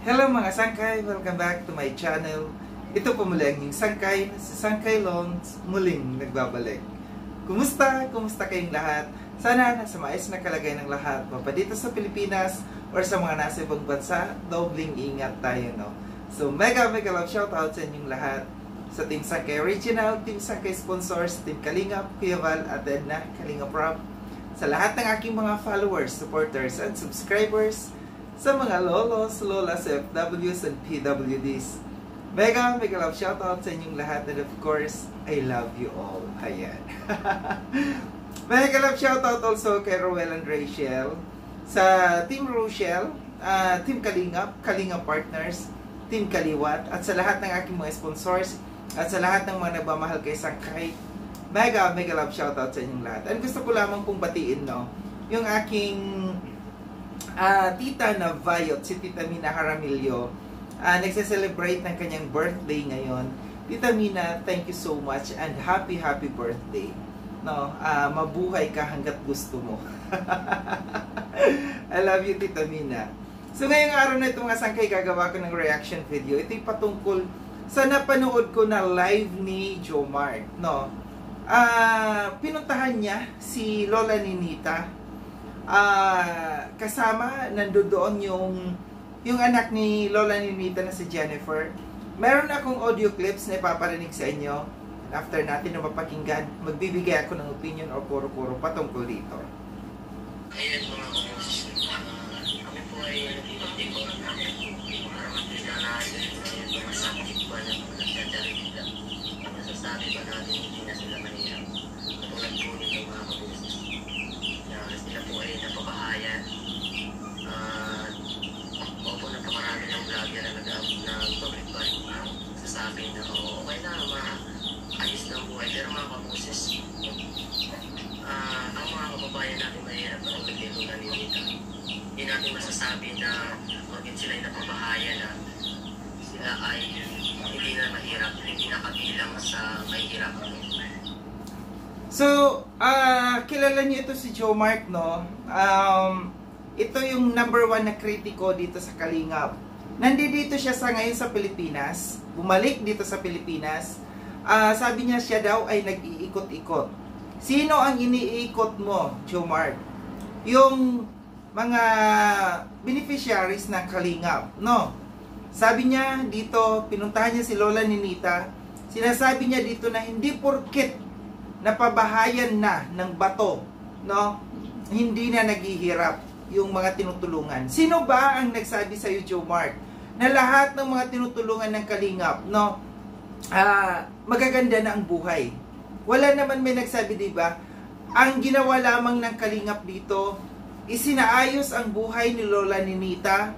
Hello mga sangkay! Welcome back to my channel. Ito po muli ang inyong sangkay, si Sangkay Lons, muling nagbabalik. Kumusta? Kumusta kayong lahat? Sana nasa maayos na kalagay ng lahat, mapa dito sa Pilipinas or sa mga nasa ibang bansa, dobling ingat tayo, no? So mega love shoutout sa inyong lahat. Sa Team Sangkay Original, Team Sangkay Sponsors, Team Kalingap, Kuya Val, at Edna, Kalingap Rob. Sa lahat ng aking mga followers, supporters, and subscribers, sa mga lolos, lolas, FWs, and PWDs. Mega love shoutout sa inyong lahat, and of course, I love you all. Ayan. Mega love shoutout also kay Roel and Rachel, sa Team Rochelle, Team Kalingap, Kalingap Partners, Team Kaliwat, at sa lahat ng aking mga sponsors, at sa lahat ng mga nagmamahal kay Sangkay. Mega love shoutout sa inyong lahat. And gusto ko lamang pong batiin, no, yung aking tita na Vayot, si Tita Mina Jaramillo, nagse-celebrate ng kanyang birthday ngayon. Tita Mina, thank you so much and happy birthday. No, mabuhay ka hanggat gusto mo. I love you, Tita Mina. So ngayong araw na ito mga sangkay, gagawa ko ng reaction video. Ito'y patungkol sa napanood ko na live ni Jomar. No, pinuntahan niya si Lola Ninita. Kasama nandoon yung anak ni Lola Ninita na si Jennifer. Meron akong audio clips na ipaparinig sa inyo. After natin na mapakinggan, magbibigay ako ng opinion o puro-puro patungkol dito. Ayan mga kapatid, kami po ay nagtitikot para makita natin yung mga sakit ba na nagdadari nila. Masasabi ba natin hindi na sila mahirap? Katulad po nito mga kapatid, na sila po ay napabahayan. Opo, napakarami ng vlogger na nag-public ba sasabi na okay na, ayos na ang buhay. Pero mga kapatid, ang mga kababayan natin mahirap na ang nagtilunan ni Nita. Hindi natin masasabi na bakit sila ay napabahayan na sila ay hindi na mahirap, hindi na kabilang sa mahirap. So, kilala niyo ito si Jomar, no? Ito yung number 1 na kritiko dito sa Kalingap. Nandito siya sa ngayon sa Pilipinas. Bumalik dito sa Pilipinas. Sabi niya siya daw ay nag-iikot-ikot. Sino ang iniikot mo, Jomar? Yung mga beneficiaries ng Kalingap, no? Sabi niya dito, pinuntahan niya si Lola Ninita. Sinasabi niya dito na hindi porket napabahayan na ng bato, no, hindi na naghihirap yung mga tinutulungan. Sino ba ang nagsabi sa iyo, Jomar, na lahat ng mga tinutulungan ng Kalingap, no, magaganda na ang buhay? Wala naman may nagsabi, di ba? Ang ginawa lamang ng Kalingap dito, isinaayos ang buhay ni Lola Ninita,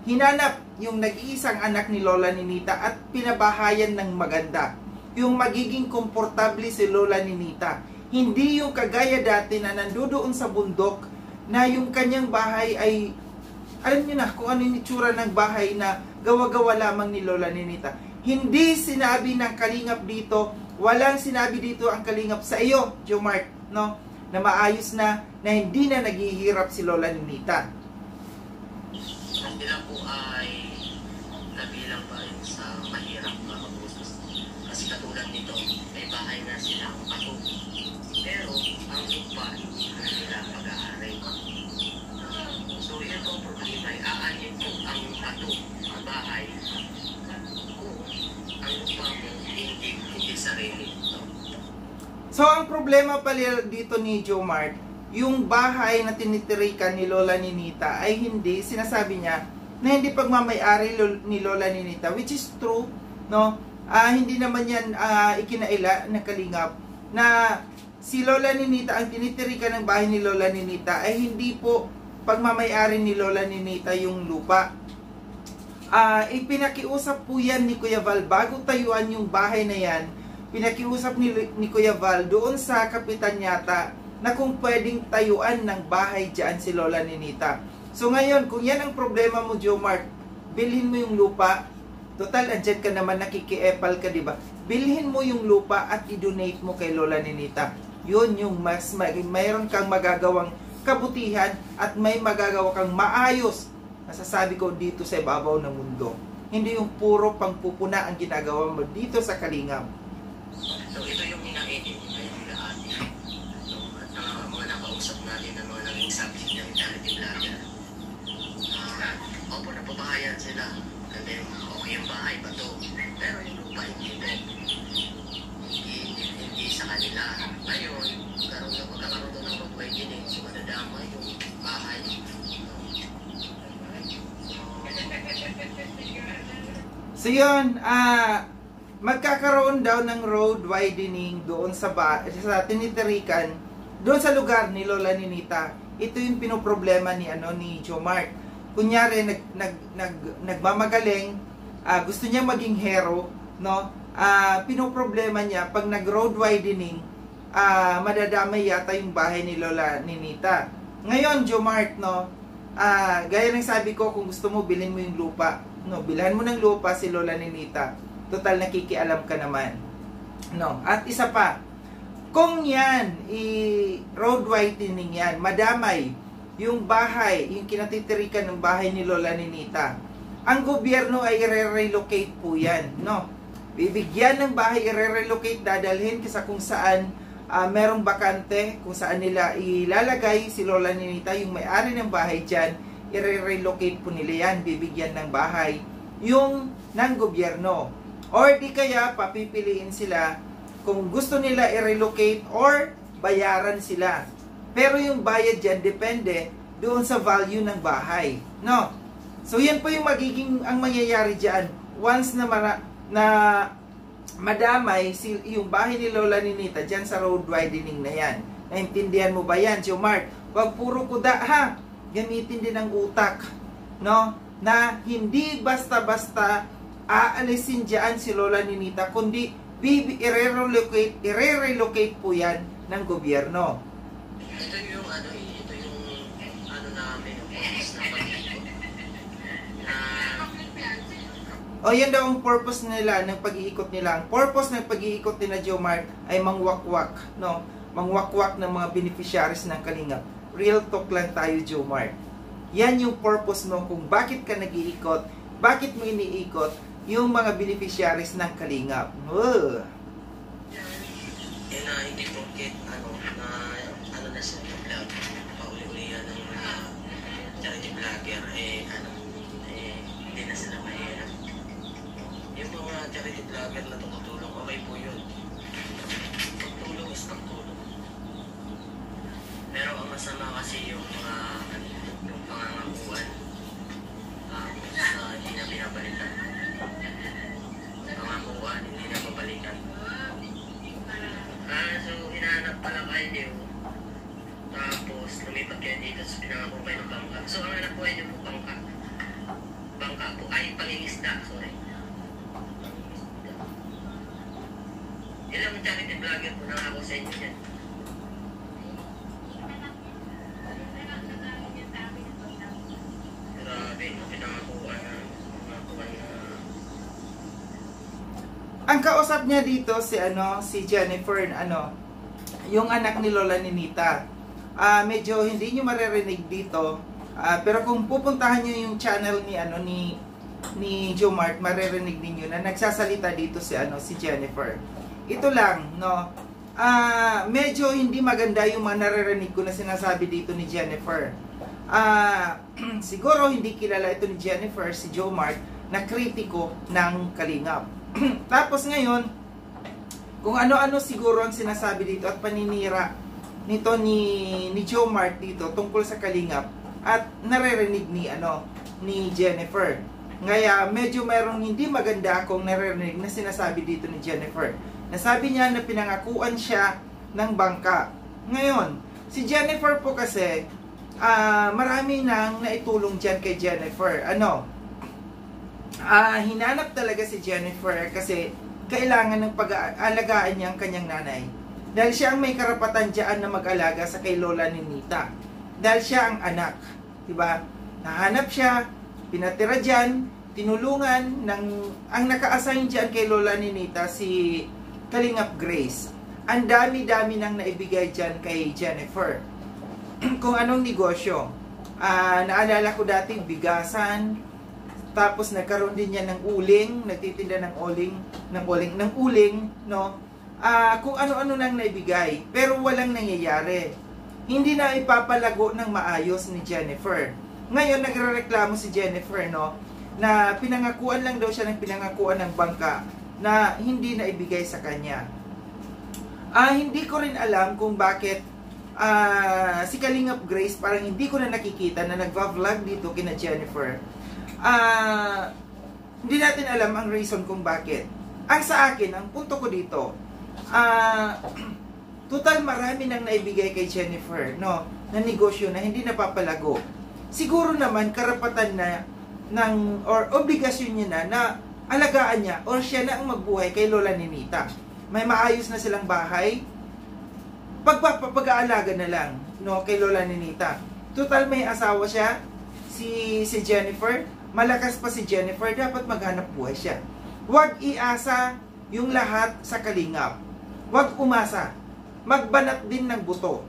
hinanap yung nag-iisang anak ni Lola Ninita at pinabahayan ng maganda. Yung magiging komportable si Lola Ninita. Hindi yung kagaya dati na nandoon sa bundok na yung kanyang bahay ay, alam niyo na kung ano yung itsura ng bahay na gawa-gawa lamang ni Lola Ninita. Hindi sinabi ng Kalingap dito, walang sinabi dito ang Kalingap sa iyo, Jomar, no, na maayos na hindi na naghihirap si Lola Ninita. Sila po ay nabilang pa rin sa mahirap mga kapusos. Kasi katulad nito, may bahay na silang pato. Pero ang lupa hindi nila pag-aaray. So yan po problema ay aanin po ang pato, ang bahay. Kung ang lupa mo hindi sarili. So ang problema pala dito ni Jomar, yung bahay na tinitirikan ni Lola Ninita ay hindi, sinasabi niya na hindi pagmamay-ari ni Lola Ninita, which is true, no? Hindi naman yan ikinaila na Kalingap na si Lola Ninita, ang tinitirikan ng bahay ni Lola Ninita ay hindi po pagmamay-ari ni Lola Ninita yung lupa. Ipinakiusap po yan ni Kuya Val bago tayuan yung bahay na yan. Pinakiusap ni Kuya Val doon sa kapitan yata na kung pwedeng tayuan ng bahay dyan si Lola Ninita. So ngayon, kung yan ang problema mo, Jomar, bilhin mo yung lupa. Total, andyan ka naman, nakikiepal ka, diba? Bilhin mo yung lupa at i-donate mo kay Lola Ninita. Yun yung mayroon kang magagawang kabutihan at may magagawa kang maayos masasabi ko dito sa ibabaw ng mundo. Hindi yung puro pangpupuna ang ginagawa mo dito sa Kalingap. So ito yung hinahiling ngayong lahat. So, at mga nakausap natin ng mga naging subject ng charity vlogger. Opo, napabahayan sila. And then, okay yung bahay ba to? Pero yung lupa hindi po. Hindi sa kanila. Ngayon, magkakaroon doon ng mag-widening. So, madadama yung bahay. So yun, magkakaroon daw ng road widening doon sa tinitirikan, doon sa lugar ni Lola Ninita. Ito yung pinoproblema ni Joe Mark. Kunyari nagmamagaling, gusto niya maging hero, no? Pinoproblema niya pag nag-road widening, madadamay yata yung bahay ni Lola Ninita. Ngayon, Joe Mark, no? Gaya ng sabi ko, kung gusto mo, bilhin mo yung lupa. No, bilhan mo ng lupa si Lola Ninita. Total nakikialam ka naman. No, at isa pa, kung yan road widening yan, madamay yung bahay, yung kinatitirikan ng bahay ni Lola Ninita. Ang gobyerno ay i-relocate po yan, no? Bibigyan ng bahay, i-relocate, dadalhin kasi kung saan merong bakante, kung saan nila ilalagay si Lola Ninita, yung may-ari ng bahay dyan, i-relocate po nila yan, bibigyan ng bahay yung ng gobyerno. Or di kaya papipiliin sila kung gusto nila i-relocate or bayaran sila. Pero yung bayad dyan depende doon sa value ng bahay. No? So yan po yung ang mangyayari dyan. Once na madamay yung bahay ni Lola Ninita dyan sa road widening na yan. Naintindihan mo ba yan, Joe Mark? Huwag puro kuda, ha? Gamitin din ang utak, no? Na hindi basta-basta aalisin diyan si Lola Ninita, kundi i-relocate po yan ng gobyerno. Ito yung namin, yung purpose na pag-ikot. O yan daw ang purpose nila ng pag-iikot nila. Ang purpose ng pag-iikot nila, Joe Mark, ay mangwakwak, no? Mangwakwak ng mga beneficiaries ng Kalingap. Real talk lang tayo, Joe Mark. Yan yung purpose mo kung bakit ka nag-iikot, bakit mo iniikot yung mga beneficiaries ng Kalingap. Hindi porket na sa vlog, pauli-uli yan ng charity vlogger, hindi na sila mahirap. Yung mga charity vlogger na tumutulong, okay po yun. Pagtulong is pagtulong. Pero ang masama kasi yung pangangakuan na hindi na binabalikan. Pangangakuan, hindi na babalikan. So, hinahanap pala kayo. Tapos, lumipat kayo dito sa pinangako kayo ng bangka. So, ang hanap po kayo po bangka. Bangka po, ay pangingisda, sorry. Ilang charity vlogger po nangako sa inyo yan? Ang kausap niya dito si Jennifer, yung anak ni Lola Ninita. Medyo hindi niyo maririnig dito, pero kung pupuntahan niyo yung channel ni Joe Mark, maririnig niyo na nagsasalita dito si Jennifer. Ito lang, no. Medyo hindi maganda yung mga naririnig ko na sinasabi dito ni Jennifer. Siguro hindi kilala ito ni Jennifer, si Joe Mark, na kritiko ng Kalingap. Tapos ngayon, kung ano-ano siguro ang sinasabi dito at paninira nito ni Joe Mark dito tungkol sa Kalingap at naririnig ni Jennifer. Ngaya medyo mayroong hindi maganda akong naririnig na sinasabi dito ni Jennifer. Nasabi niya na pinangakuan siya ng bangka. Ngayon, si Jennifer po kasi marami nang naitulong dyan kay Jennifer. Hinanap talaga si Jennifer kasi kailangan ng pag-aalagaan niya ang kanyang nanay. Dahil siya ang may karapatan dyan na mag-alaga sa kay Lola Ninita. Dahil siya ang anak. Diba? Nahanap siya, pinatira dyan, tinulungan, ang naka-assign dyan kay Lola Ninita si Kalingap Grace. Ang dami-dami nang naibigay dyan kay Jennifer. Kung anong negosyo. Naalala ko dati, bigasan, tapos nagkaroon din niya ng uling, nagtitinda ng uling, no? Kung ano-ano nang naibigay, pero walang nangyayari. Hindi na ipapalago ng maayos ni Jennifer. Ngayon, nagrereklamo si Jennifer, no? Na pinangakuan lang daw siya ng pinangakuan ng bangka na hindi na ibigay sa kanya. Hindi ko rin alam kung bakit si Kalingap Grace parang hindi ko na nakikita na nagva-vlog dito kina Jennifer. Hindi natin alam ang reason kung bakit. Ang sa akin, ang punto ko dito, total marami nang naibigay kay Jennifer, no, na negosyo na hindi napapalago. Siguro naman karapatan na or obligasyon niya na alagaan niya or siya na ang magbuhay kay Lola Ninita. May maayos na silang bahay, pag-aalaga na lang, no, kay Lola Ninita. Total may asawa siya, si Jennifer, malakas pa si Jennifer, dapat maghanap buhay siya. Huwag iasa yung lahat sa Kalingap. Huwag umasa. Magbanat din ng buto.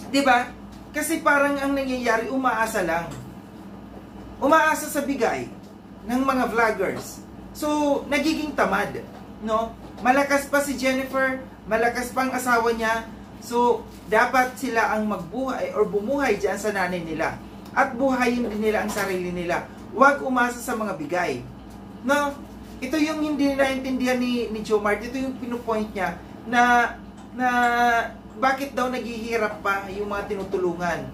'Di ba? Kasi parang ang nangyayari, umaasa lang. Umaasa sa bigay ng mga vloggers. So, nagiging tamad, no? Malakas pa si Jennifer, malakas pa ang asawa niya. So, dapat sila ang magbuhay or bumuhay diyan sa nanay nila. At buhayin din nila ang sarili nila. Huwag umasa sa mga bigay. No? Ito yung hindi naintindihan ni Jomart. Ito yung pinupoint niya na bakit daw naghihirap pa yung mga tinutulungan.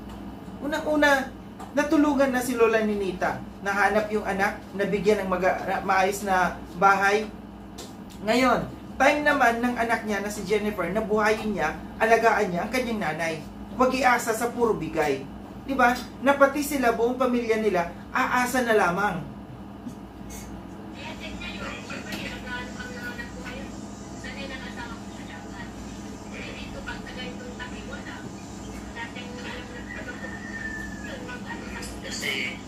Una-una, natulungan na si Lola Ninita. Nahanap yung anak, nabigyan ng maayos na bahay. Ngayon, time naman ng anak niya na si Jennifer, na buhayin niya, alagaan niya ang kanyang nanay. Huwag iasa sa puro bigay. Diba? Na pati sila, buong pamilya nila, aasa na lamang. Kasi,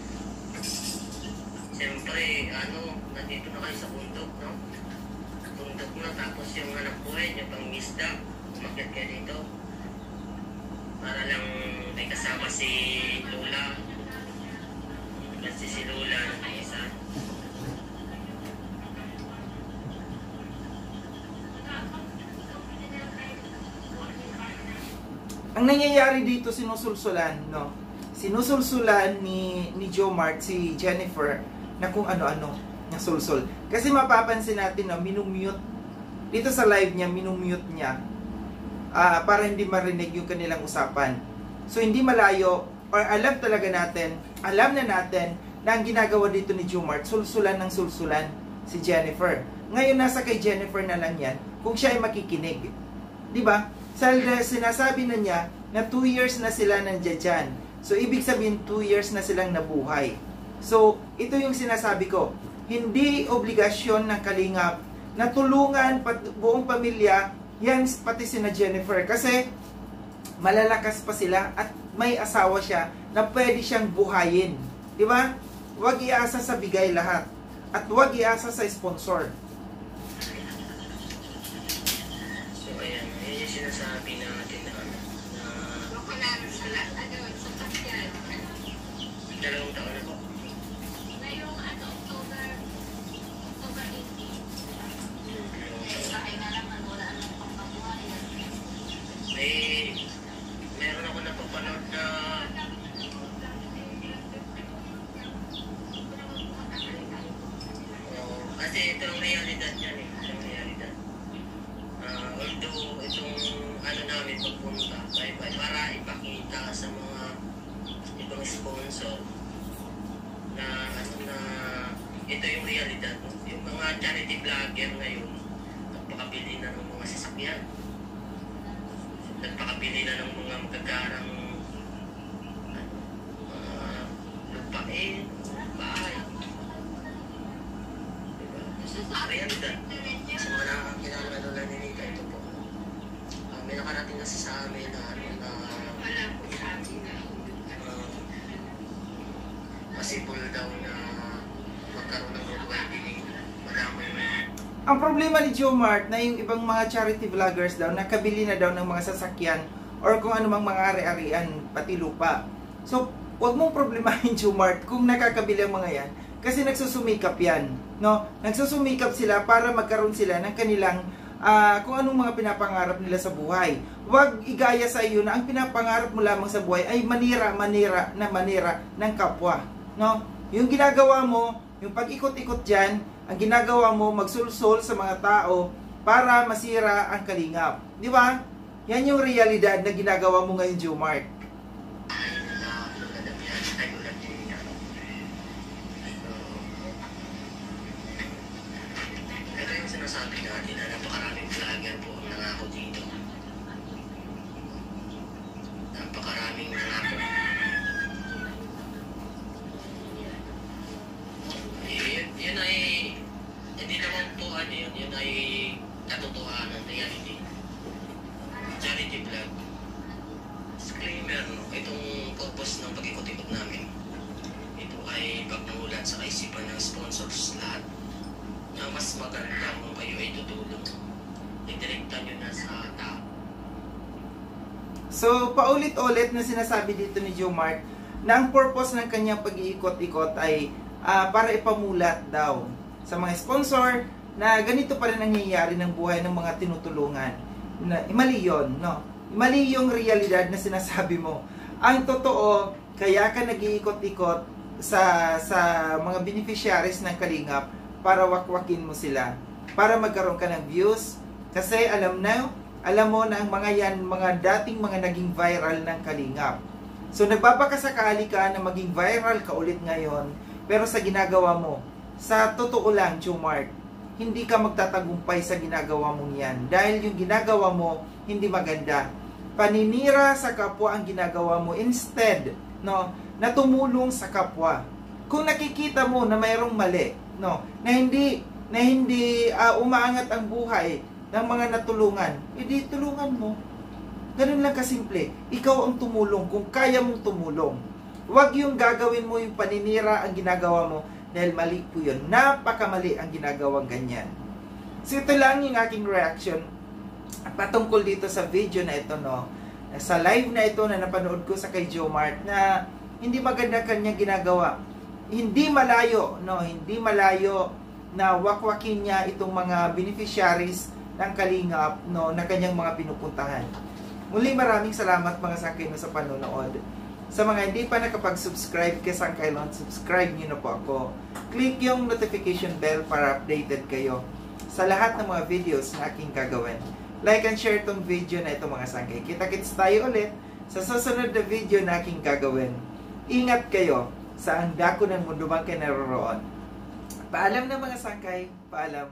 siyempre, nandito na kayo sa bundok, no? Bundok na, tapos yung anak buhay niyo, pang isda, umakyat kayo dito. Para lang may kasama si Lola. Kasi si Lola ng isa. Ang nangyayari dito, sinusulsulan, no? Sinusulsulan ni Jomart si Jennifer na kung ano-ano na sulsul. Kasi mapapansin natin, no, minumute dito sa live niya, minumute niya para hindi marinig yung kanilang usapan. So hindi malayo, or alam na natin na ang ginagawa dito ni Jomart, sulsulan ng sulsulan si Jennifer. Ngayon nasa kay Jennifer na lang yan kung siya ay makikinig. Di ba? Sinasabi na niya na 2 years na sila nandiyan dyan. So ibig sabihin 2 years na silang nabuhay. So ito yung sinasabi ko, hindi obligasyon ng Kalingap na tulungan buong pamilya yan, pati sina Jennifer, kasi malalakas pa sila at may asawa siya na pwede siyang buhayin. Di ba? Huwag iasa sa bigay lahat. At huwag iasa sa sponsor. So, ayan. Ayan yung sinasabi natin na dalawang taon na po. Meron ako napapanood na kasi ito ang realidad yan eh. Ito ang realidad. Although itong namin pagpunta para ipakita sa mga ibang sponsor na ito yung realidad. Yung mga charity vlogger ngayon nagpakabili na ng mga sasakyan. Nagpakabili na ng mga magagarang lupain, bahay. Diba? Realidad. Sa mga nakakilala na Ninita, ito po. May nakarating kasi sa amin na possible daw na magkaroon ng road widening. Madamay mo. Ang problema ni Jomart na yung ibang mga charity vloggers daw nakabili na daw ng mga sasakyan or kung anumang mga ari-arian, pati lupa. So, huwag mong problemahin, Jomart, kung nakakabili ang mga yan. Kasi nagsusumikap yan. No? Nagsusumikap sila para magkaroon sila ng kanilang kung anong mga pinapangarap nila sa buhay. Huwag igaya sa iyo na ang pinapangarap mo lamang sa buhay ay manira ng kapwa. No? Yung ginagawa mo, yung pag-ikot-ikot dyan, ang ginagawa mo, magsulsol sa mga tao para masira ang kalingap. Di ba? Yan yung realidad na ginagawa mo ngayon, Jomart. Ito yung sinasabi natin na napakaraming vlogger po ang nangako dito. Napakaraming nangako. Yun ay, hindi naman po ano yun, yun ay katotohanan, reality. Charity vlog. Disclaimer, no? Itong purpose ng pag-ikot-ikot namin, ito ay pagmulat sa kaisipan ng sponsors lahat na mas maganda kung kayo ay tutulong. Idirekta nyo na sa tao. So, paulit-ulit na sinasabi dito ni Jomart na ang purpose ng kanyang pag-iikot-ikot ay para ipamulat daw sa mga sponsor na ganito pa rin nangyayari ng buhay ng mga tinutulungan. Mali yun, no? Mali yung realidad na sinasabi mo. Ang totoo, kaya ka nag-iikot-ikot sa mga beneficiaries ng Kalingap para wakwakin mo sila. Para magkaroon ka ng views. Kasi alam mo na ang mga yan, mga dating mga naging viral ng Kalingap. So nagbabakasakali ka na maging viral ka ulit ngayon, pero sa ginagawa mo, sa totoo lang, Jomart, hindi ka magtatagumpay sa ginagawa mong yan. Dahil yung ginagawa mo, hindi maganda. Paninira sa kapwa ang ginagawa mo instead, no, na tumulong sa kapwa. Kung nakikita mo na mayroong mali, no, na hindi umaangat ang buhay ng mga natulungan, edi tulungan mo. Ganun lang kasimple. Ikaw ang tumulong kung kaya mong tumulong. Huwag yung gagawin mo yung paninira ang ginagawa mo dahil mali po yun. Napakamali ang ginagawang ganyan. So ito lang yung aking reaction patungkol dito sa video na ito, no. Sa live na ito na napanood ko sa kay Jomart na hindi maganda kanyang ginagawa. Hindi malayo, no, hindi malayo na wakwakin niya itong mga beneficiaries ng Kalingap, no, na kanyang mga pinupuntahan. Muli maraming salamat mga sangkaylon sa panonood. Sa mga hindi pa nakapag-subscribe kay Sangkaylon, subscribe niyo na po ako. Click yung notification bell para updated kayo sa lahat ng mga videos na aking gagawin. Like and share tong video na ito mga sangkay. Kita-kits tayo ulit sa susunod na video na aking gagawin. Ingat kayo sa ang dako ng mundo man kayo naroroon. Paalam na mga sangkay. Paalam.